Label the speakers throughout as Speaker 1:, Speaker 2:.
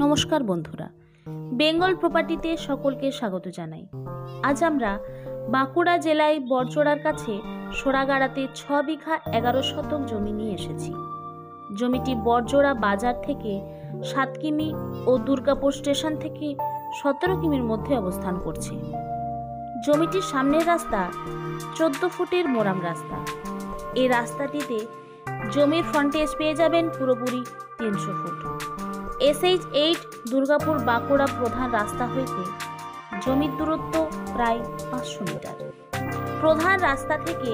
Speaker 1: নমস্কার বন্ধুরা, বেঙ্গল প্রপার্টিতে সকলকে স্বাগত জানাই। আজ আমরা বাঁকুড়া জেলায় বড়জোড়ার কাছে সোড়াগাড়াতে 6 বিঘা 11 শতক জমি নিয়ে এসেছি। জমিটি বড়জোড়া বাজার থেকে 7 কিমি ও দুর্গাপুর স্টেশন থেকে 17 কিমির মধ্যে অবস্থান করছে। জমিটির সামনের রাস্তা 14 ফুটের মোরাম রাস্তা। এই রাস্তাটিতে জমির ফ্রন্টেজ পেয়ে যাবেন পুরোপুরি 300 ফুট। SH8 দুর্গাপুর বাঁকুড়া প্রধান রাস্তা হইতে জমির দূরত্ব প্রায় 500 মিটার। প্রধান রাস্তা থেকে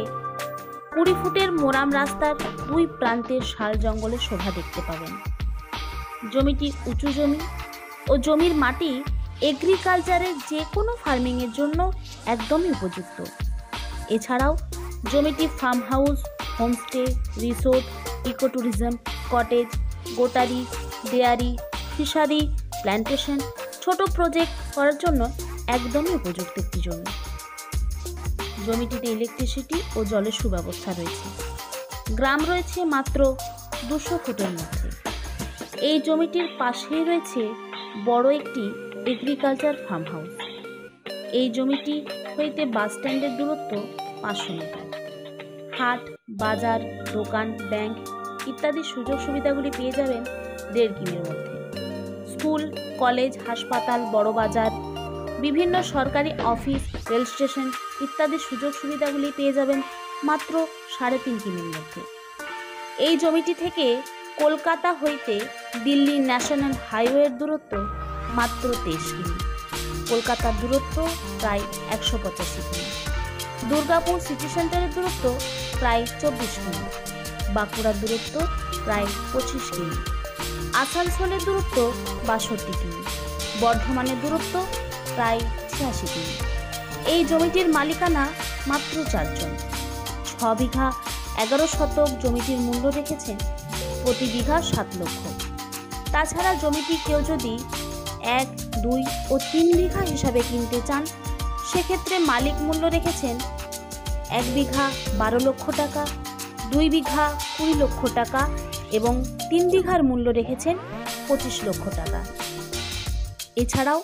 Speaker 1: 20 ফুটের মোরাম রাস্তার দুই প্রান্তের শাল জঙ্গলের শোভা দেখতে পাবেন। জমিটি উঁচু জমি ও জমির মাটি এগ্রিকালচারের যে কোনো ফার্মিংয়ের জন্য একদমই উপযুক্ত। এছাড়াও জমিটি farm house, homestay, resort, eco tourism, cottage, goatery, dairy, fishery, plantation, ছোট প্রজেক্ট করার জন্য একদমই উপযুক্ত একটি জমি। জমিটিতে ইলেকট্রিসিটি ও জলের সুব্যবস্থা রয়েছে। গ্রাম রয়েছে মাত্র 200 ফুটের মধ্যে। এই জমিটির পাশেই রয়েছে বড় একটি এগ্রিকালচার ফার্ম হাউস। এই জমিটি হইতে বাস স্ট্যান্ডের দূরত্ব 500 মিটার। হাট, বাজার, দোকান, ব্যাংক ইত্যাদি সুযোগ সুবিধাগুলি পেয়ে যাবেন 1.5 কিমির মধ্যে। স্কুল, কলেজ, হাসপাতাল, বড় বাজার, বিভিন্ন সরকারি অফিস, রেল স্টেশন ইত্যাদি সুযোগ সুবিধাগুলি পেয়ে যাবেন মাত্র 3.5 কিমির মধ্যে। এই জমিটি থেকে কলকাতা হইতে দিল্লি ন্যাশনাল হাইওয়ের দূরত্ব মাত্র 23 কিমি। কলকাতার দূরত্ব প্রায় 185 কিমি। দুর্গাপুর সিটি সেন্টারের দূরত্ব প্রায় 24 কিমি। বাঁকুড়ার দূরত্ব প্রায় 25 কিমি। আসানসোলের দূরত্ব 62 কিমি। বর্ধমানের দূরত্ব প্রায় 86 কিমি। এই জমিটির মালিকানা মাত্র 4 জন। 6 বিঘা 11 শতক জমিটির মূল্য রেখেছেন প্রতি বিঘা 7 লক্ষ। তাছাড়া জমিটি কেউ যদি 1, 2 ও 3 বিঘা হিসাবে কিনতে চান, সেক্ষেত্রে মালিক মূল্য রেখেছেন 1 বিঘা 12 লক্ষ টাকা, 2 বিঘা 20 লক্ষ টাকা এবং 3 বিঘার মূল্য রেখেছেন 25 লক্ষ টাকা। এছাড়াও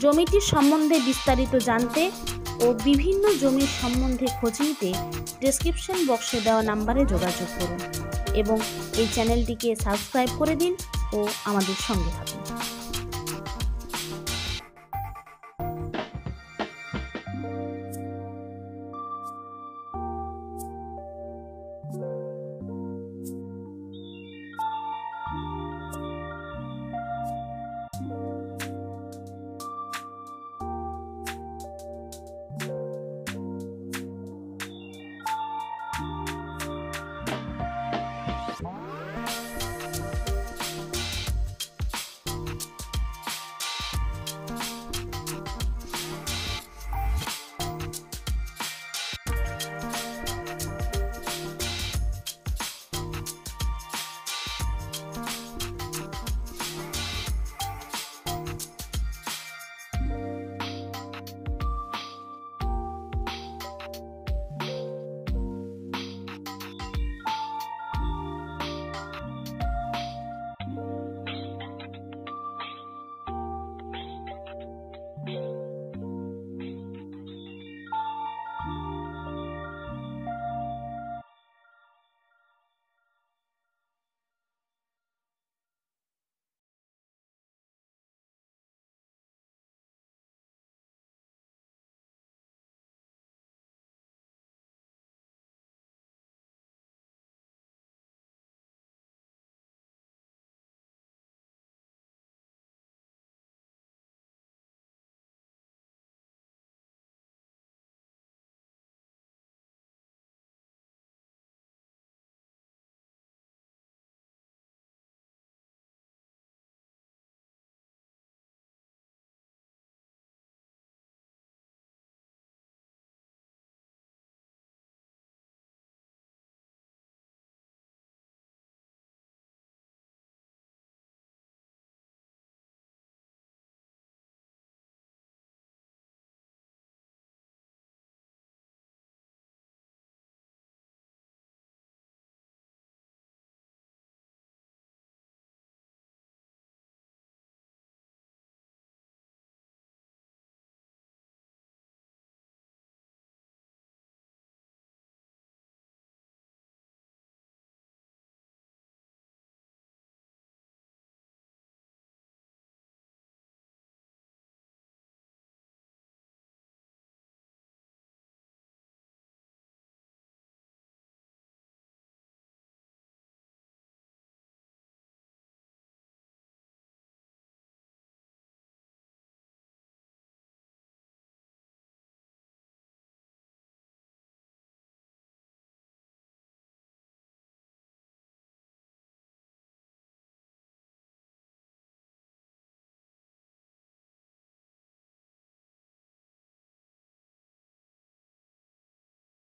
Speaker 1: জমিটির সম্বন্ধে বিস্তারিত জানতে ও বিভিন্ন জমির সম্বন্ধে খোঁজ নিতে ডেসক্রিপশন বক্সে দেওয়া নাম্বারে যোগাযোগ করুন এবং এই চ্যানেলটিকে সাবস্ক্রাইব করে দিন ও আমাদের সঙ্গে থাকুন।